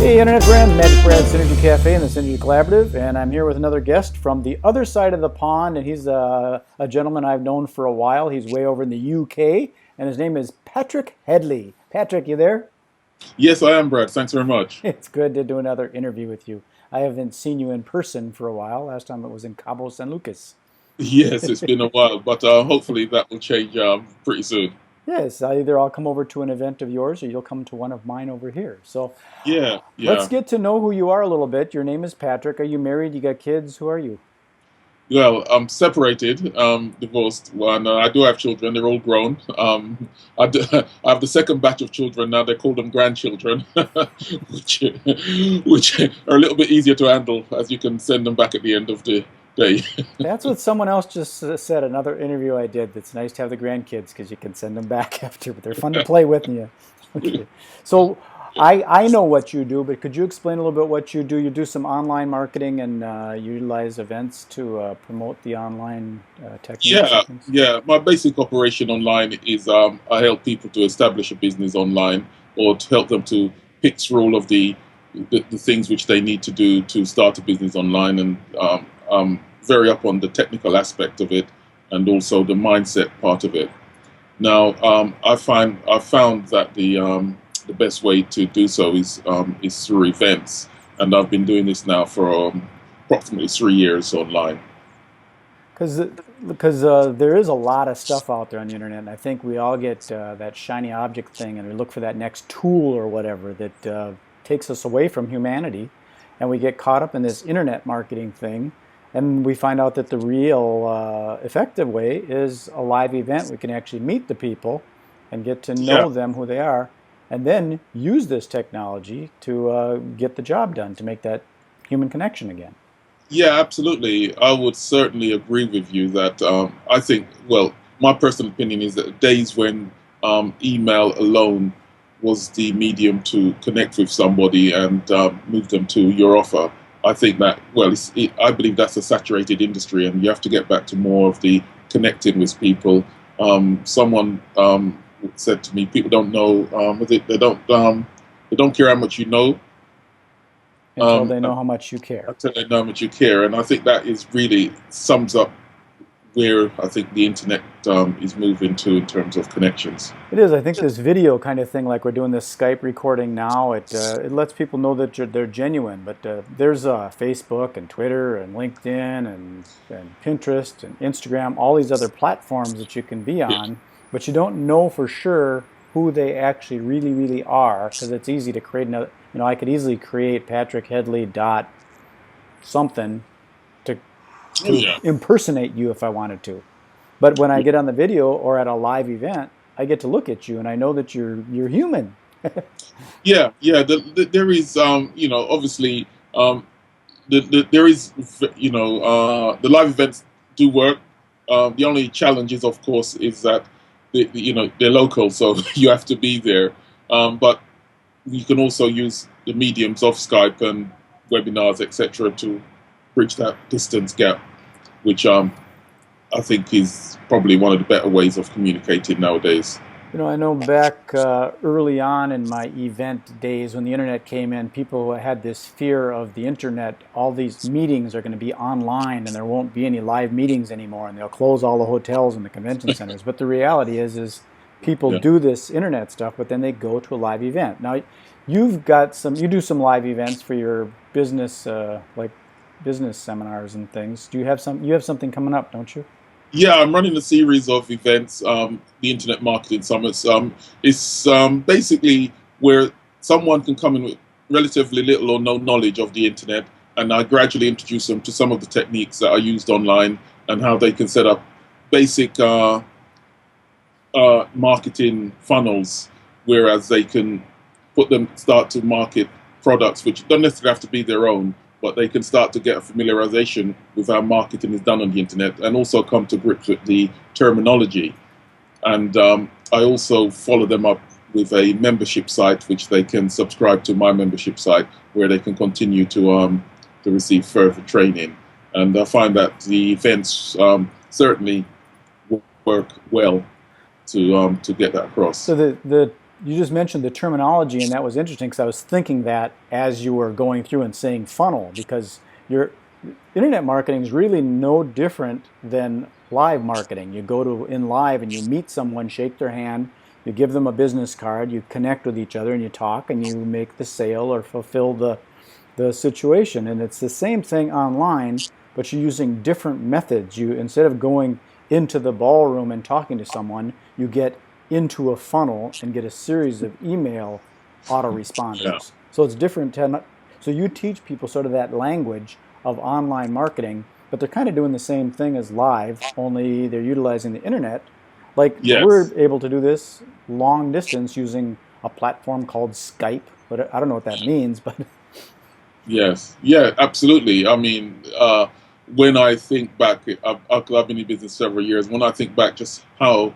Hey Internet friends, MagicBrad, SynergyCafe and the Synergy Collaborative, and I'm here with another guest from the other side of the pond, and he's a gentleman I've known for a while. He's way over in the UK, and his name is Patrick Headley. Patrick, you there? Yes, I am, Brad. Thanks very much. It's good to do another interview with you. I haven't seen you in person for a while. Last time it was in Cabo San Lucas. Yes, it's been a while, but hopefully that will change pretty soon. Yes, either I'll come over to an event of yours or you'll come to one of mine over here. So Yeah, let's yeah. get to know who you are a little bit. Your name is Patrick. Are you married? You got kids? Who are you? Well, I'm separated, divorced. One, I do have children. They're all grown. I have the second batch of children now. They call them grandchildren, which which are a little bit easier to handle, as you can send them back at the end of the day. That's what someone else just said. Another interview I did. That's nice to have the grandkids because you can send them back after, but they're fun to play with. And you, okay. So I know what you do, but could you explain a little bit what you do? You do some online marketing and you utilize events to promote the online techniques Yeah, and things. yeah. My basic operation online is I help people to establish a business online or to help them to pick through all of the things which they need to do to start a business online, and very up on the technical aspect of it and also the mindset part of it. Now, I found that the best way to do so is through events, and I've been doing this now for approximately 3 years online. Because there is a lot of stuff out there on the internet, and I think we all get that shiny object thing, and we look for that next tool or whatever that takes us away from humanity, and we get caught up in this internet marketing thing, and we find out that the real effective way is a live event. We can actually meet the people and get to Yeah. know them, who they are, and then use this technology to get the job done, to make that human connection again. Yeah, absolutely. I would certainly agree with you that I think, well, my personal opinion is that days when email alone was the medium to connect with somebody and move them to your offer. I think that, well, I believe that's a saturated industry, and you have to get back to more of the connecting with people. Someone said to me, people don't know, they don't care how much you know. Until Um, they know how much you care. until they know how much you care. And I think that is really sums up where I think the internet is moving to in terms of connections. It is. I think this video kind of thing, like we're doing this Skype recording now, it lets people know that they're genuine. But there's Facebook and Twitter and LinkedIn and Pinterest and Instagram, all these other platforms that you can be Yeah, on, but you don't know for sure who they actually really are because it's easy to create another. I could easily create Patrick Headley dot something to oh yeah, impersonate you if I wanted to. But when I get on the video or at a live event, I get to look at you and I know that you're human. yeah, yeah. There is, obviously, there is, the live events do work. The only challenge is, of course, is that they're local, so you have to be there. But you can also use the mediums of Skype and webinars, etc., to bridge that distance gap, which I think is probably one of the better ways of communicating nowadays. I know back early on in my event days when the internet came in, people had this fear of the internet. All these meetings are going to be online and there won't be any live meetings anymore and they'll close all the hotels and the convention centers. But the reality is people Yeah. do this internet stuff, but then they go to a live event. Now, you do some live events for your business, like business seminars and things. You have something coming up, don't you? Yeah, I'm running a series of events, the Internet Marketing Summits. It's basically where someone can come in with relatively little or no knowledge of the internet, and I gradually introduce them to some of the techniques that are used online and how they can set up basic marketing funnels, whereas they can start to market products which don't necessarily have to be their own, but they can start to get a familiarization with how marketing is done on the internet and also come to grips with the terminology. And I also follow them up with a membership site which they can subscribe to, my membership site, where they can continue to receive further training. And I find that the events certainly work well to get that across. So the you just mentioned the terminology, and that was interesting because I was thinking that as you were going through and saying funnel, because your internet marketing is really no different than live marketing. You go to in live and you meet someone, shake their hand, you give them a business card, you connect with each other, and you talk, and you make the sale or fulfill the situation. And it's the same thing online, but you're using different methods. You, instead of going into the ballroom and talking to someone, you get into a funnel and get a series of email Yeah. autoresponders. So it's different. So you teach people sort of that language of online marketing, but they're kind of doing the same thing as live, only they're utilizing the internet. Like we're Yes. able to do this long distance using a platform called Skype, but I don't know what that means, but Yes. Yeah. Absolutely. I mean, when I think back, I've been in business several years. When I think back, just how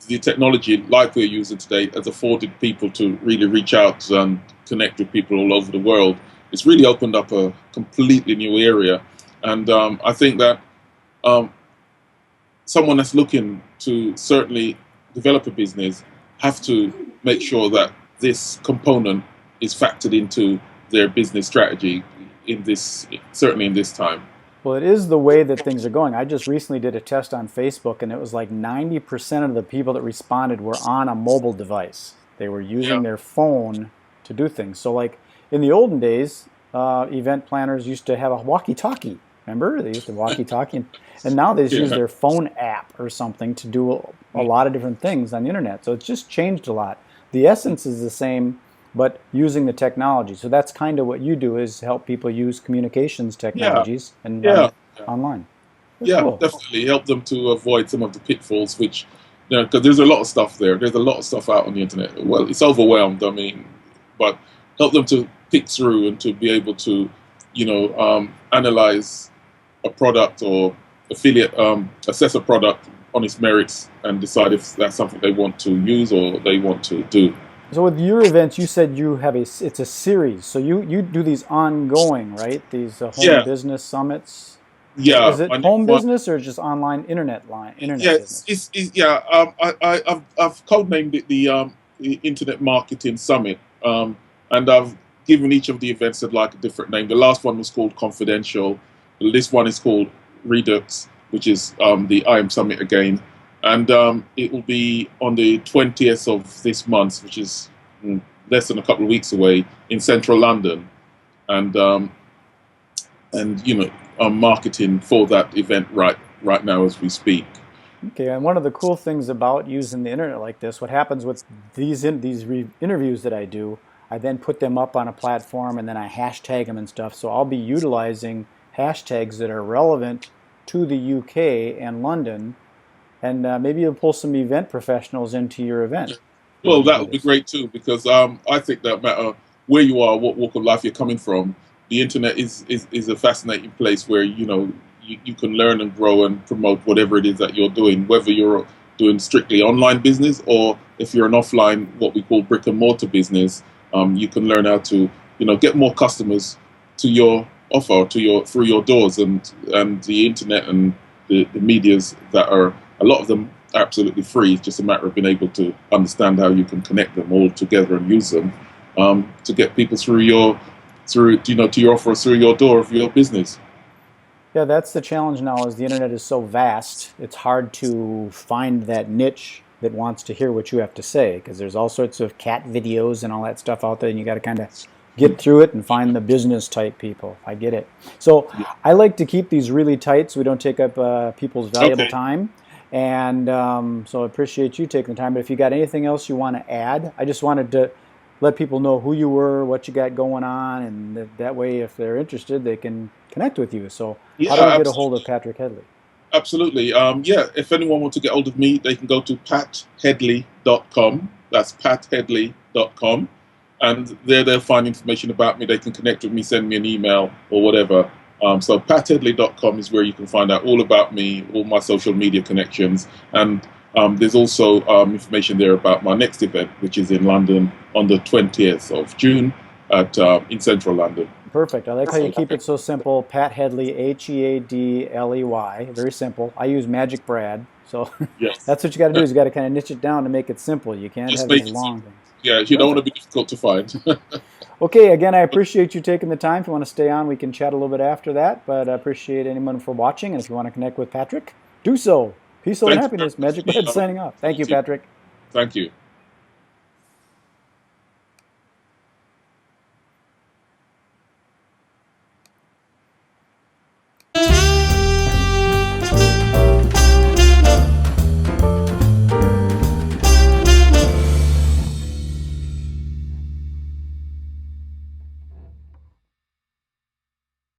the technology like we're using today has afforded people to really reach out and connect with people all over the world. It's really opened up a completely new area, and I think that um, someone that's looking to certainly develop a business have to make sure that this component is factored into their business strategy in this, certainly in this time. well, it is the way that things are going. I just recently did a test on Facebook, and it was like 90% of the people that responded were on a mobile device. They were using Yeah. their phone to do things. So, like in the olden days, event planners used to have a walkie-talkie. Remember, they used to walkie-talkie, and now they just use Yeah. their phone app or something to do a lot of different things on the internet. So it's just changed a lot. The essence is the same, but using the technology. So that's kind of what you do is help people use communications Yeah. technologies and Yeah. Yeah. online. That's Yeah, cool. definitely help them to avoid some of the pitfalls, which, because there's a lot of stuff there. There's a lot of stuff out on the internet. Well, it's overwhelmed. I mean, but help them to pick through and to be able to, analyze a product or affiliate, assess a product on its merits and decide if that's something they want to use or they want to do. So with your events, you said you have it's a series. So you do these ongoing, right? These home Yeah, business summits. yeah. Is it My next home one. business or just online internet Yeah, business? yeah. I've codenamed it the Internet Marketing Summit, and I've given each of the events like a different name. The last one was called Confidential. This one is called Redux, which is the I Am Summit again, and it will be on the 20th of this month, which is less than a couple of weeks away in central London, and I'm marketing for that event right now as we speak. Okay, and one of the cool things about using the internet like this, what happens with interviews that I do, I then put them up on a platform and then I hashtag them and stuff. So I'll be utilizing hashtags that are relevant to the UK and London, and maybe you'll pull some event professionals into your event when Well, you that do would be this. great too, because I think that matter where you are, what walk of life you're coming from, the internet is a fascinating place where you can learn and grow and promote whatever it is that you're doing, whether you're doing strictly online business or if you're an offline, what we call brick and mortar business. You can learn how to get more customers to your offer, to your through your doors, and the internet and the medias that are, a lot of them are absolutely free. It's just a matter of being able to understand how you can connect them all together and use them to get people to your offer, through your door of your business. Yeah, that's the challenge now is the internet is so vast, it's hard to find that niche that wants to hear what you have to say because there's all sorts of cat videos and all that stuff out there and you got to kind of get through it and find the business type people. I get it. So Yeah. I like to keep these really tight so we don't take up people's valuable Okay. time. And so I appreciate you taking the time. But if you got anything else you want to add, I just wanted to let people know who you were, what you got going on, and that way, if they're interested, they can connect with you. So, how do Yeah, I get a hold of absolutely. Patrick Headley? Absolutely. Yeah, if anyone wants to get hold of me, they can go to patheadley.com. That's patheadley.com. And there they'll find information about me. They can connect with me, send me an email or whatever. So patheadley.com is where you can find out all about me, all my social media connections. And there's also information there about my next event, which is in London on the 20th of June in central London. Perfect. I like how you keep it so simple. Pat Headley, Headley. Very simple. I use MagicBrad. So Yes. that's what you got to do is you got to kind of niche it down to make it simple. You can't Just have these make it long simple. things. Yeah, you don't want to Perfect. be difficult to find. Okay, again, I appreciate you taking the time. If you want to stay on, we can chat a little bit after that, but I appreciate anyone for watching. And if you want to connect with Patrick, do so. Peace, love, and Thank you very happiness. much for Magic the Brad signing off. Thank you, opportunity. Patrick. Thank you.